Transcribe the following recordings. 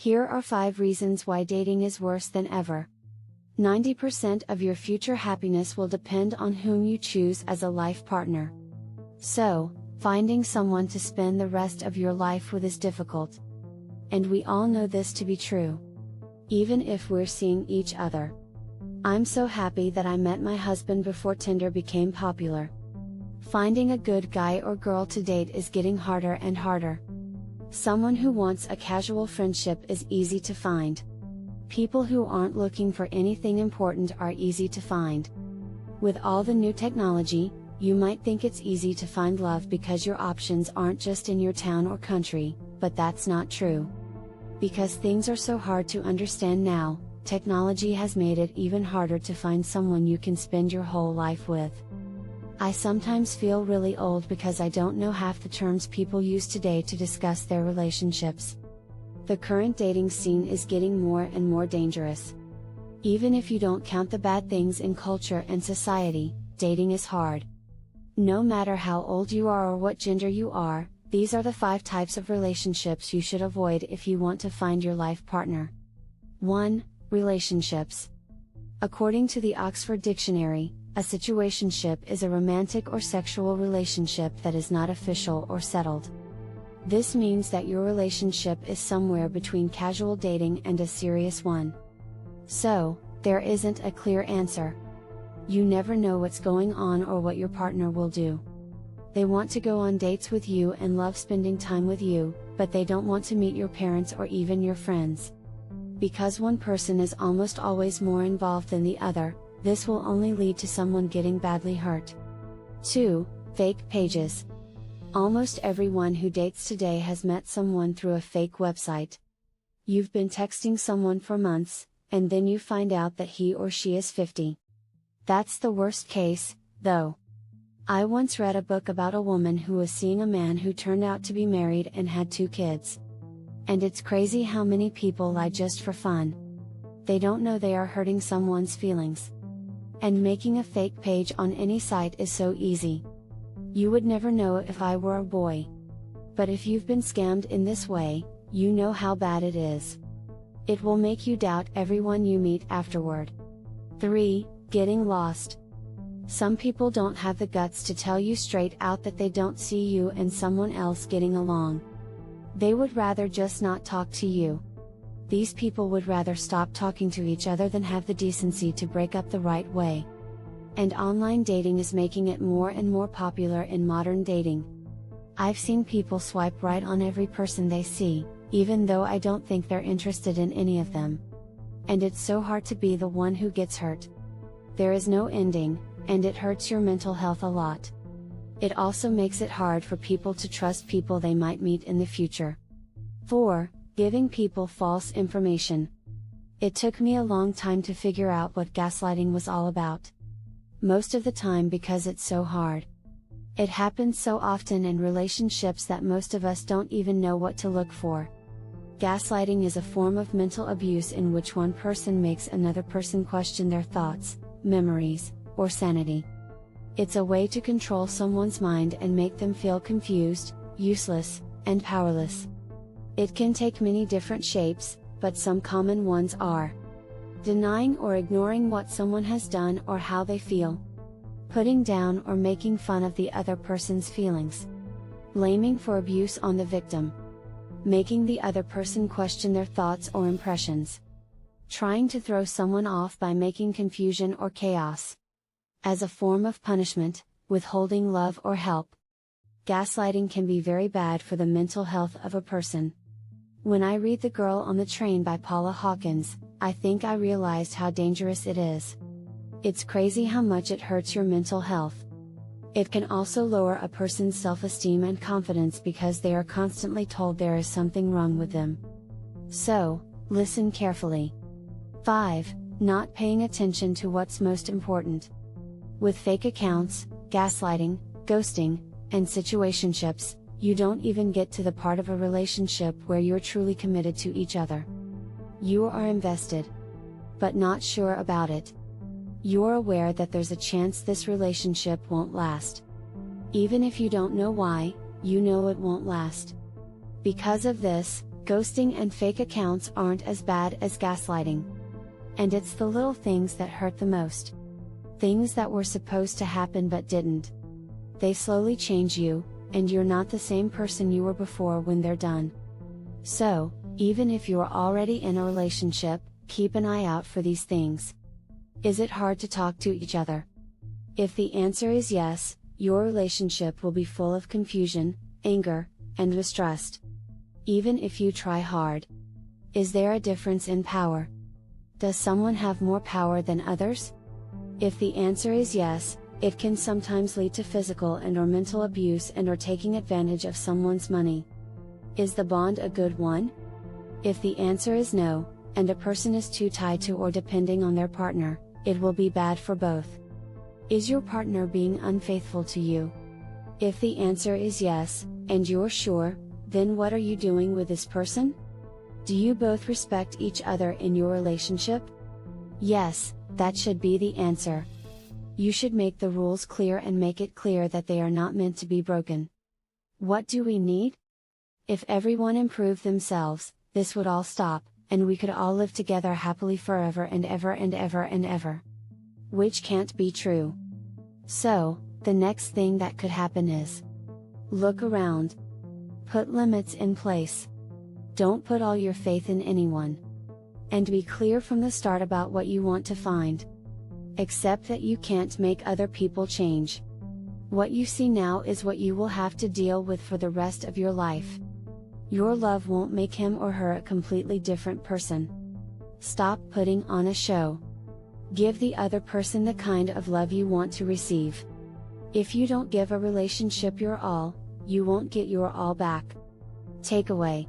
Here are 5 reasons why dating is worse than ever. 90% of your future happiness will depend on whom you choose as a life partner. So, finding someone to spend the rest of your life with is difficult. And we all know this to be true. Even if we're seeing each other. I'm so happy that I met my husband before Tinder became popular. Finding a good guy or girl to date is getting harder and harder. Someone who wants a casual friendship is easy to find. People who aren't looking for anything important are easy to find. With all the new technology, you might think it's easy to find love because your options aren't just in your town or country, but that's not true. Because things are so hard to understand now, technology has made it even harder to find someone you can spend your whole life with. I sometimes feel really old because I don't know half the terms people use today to discuss their relationships. The current dating scene is getting more and more dangerous. Even if you don't count the bad things in culture and society, dating is hard. No matter how old you are or what gender you are, these are the 5 types of relationships you should avoid if you want to find your life partner. 1. Relationships. According to the Oxford Dictionary, a situationship is a romantic or sexual relationship that is not official or settled. This means that your relationship is somewhere between casual dating and a serious one. So, there isn't a clear answer. You never know what's going on or what your partner will do. They want to go on dates with you and love spending time with you, but they don't want to meet your parents or even your friends. Because one person is almost always more involved than the other, this will only lead to someone getting badly hurt. 2. Fake pages. Almost everyone who dates today has met someone through a fake website. You've been texting someone for months, and then you find out that he or she is 50. That's the worst case, though. I once read a book about a woman who was seeing a man who turned out to be married and had 2 kids. And it's crazy how many people lie just for fun. They don't know they are hurting someone's feelings. And making a fake page on any site is so easy. You would never know if I were a boy. But if you've been scammed in this way, you know how bad it is. It will make you doubt everyone you meet afterward. 3. Getting lost. Some people don't have the guts to tell you straight out that they don't see you and someone else getting along. They would rather just not talk to you. These people would rather stop talking to each other than have the decency to break up the right way. And online dating is making it more and more popular in modern dating. I've seen people swipe right on every person they see, even though I don't think they're interested in any of them. And it's so hard to be the one who gets hurt. There is no ending, and it hurts your mental health a lot. It also makes it hard for people to trust people they might meet in the future. 4. Giving people false information. It took me a long time to figure out what gaslighting was all about. Most of the time because it's so hard. It happens so often in relationships that most of us don't even know what to look for. Gaslighting is a form of mental abuse in which one person makes another person question their thoughts, memories, or sanity. It's a way to control someone's mind and make them feel confused, useless, and powerless. It can take many different shapes, but some common ones are: denying or ignoring what someone has done or how they feel, putting down or making fun of the other person's feelings, blaming for abuse on the victim, making the other person question their thoughts or impressions, trying to throw someone off by making confusion or chaos. As a form of punishment, withholding love or help. Gaslighting can be very bad for the mental health of a person. When I read The Girl on the Train by Paula Hawkins, I think I realized how dangerous it is. It's crazy how much it hurts your mental health. It can also lower a person's self-esteem and confidence because they are constantly told there is something wrong with them. So, listen carefully. 5. Not paying attention to what's most important. With fake accounts, gaslighting, ghosting, and situationships, you don't even get to the part of a relationship where you're truly committed to each other. You are invested, but not sure about it. You're aware that there's a chance this relationship won't last. Even if you don't know why, you know it won't last. Because of this, Ghosting and fake accounts aren't as bad as gaslighting. And it's the little things that hurt the most. Things that were supposed to happen but didn't. They slowly change you, and you're not the same person you were before when they're done. So, even if you're already in a relationship, keep an eye out for these things. Is it hard to talk to each other? If the answer is yes, your relationship will be full of confusion, anger, and mistrust. Even if you try hard. Is there a difference in power? Does someone have more power than others? If the answer is yes, it can sometimes lead to physical and/or mental abuse and/or taking advantage of someone's money. Is the bond a good one? If the answer is no, and a person is too tied to or depending on their partner, it will be bad for both. Is your partner being unfaithful to you? If the answer is yes, and you're sure, then what are you doing with this person? Do you both respect each other in your relationship? Yes, that should be the answer. You should make the rules clear and make it clear that they are not meant to be broken. What do we need? If everyone improved themselves, this would all stop, and we could all live together happily forever and ever and ever and ever. Which can't be true. So, the next thing that could happen is look around. Put limits in place. Don't put all your faith in anyone. And be clear from the start about what you want to find. Accept that you can't make other people change. What you see now is what you will have to deal with for the rest of your life. Your love won't make him or her a completely different person. Stop putting on a show. Give the other person the kind of love you want to receive. If you don't give a relationship your all, you won't get your all back. Takeaway.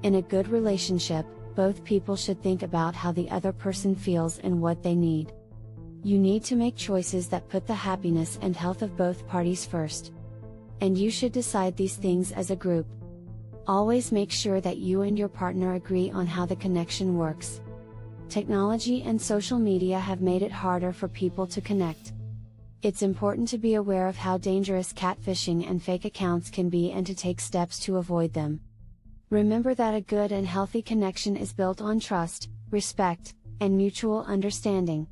In a good relationship, both people should think about how the other person feels and what they need. You need to make choices that put the happiness and health of both parties first. And you should decide these things as a group. Always make sure that you and your partner agree on how the connection works. Technology and social media have made it harder for people to connect. It's important to be aware of how dangerous catfishing and fake accounts can be and to take steps to avoid them. Remember that a good and healthy connection is built on trust, respect, and mutual understanding.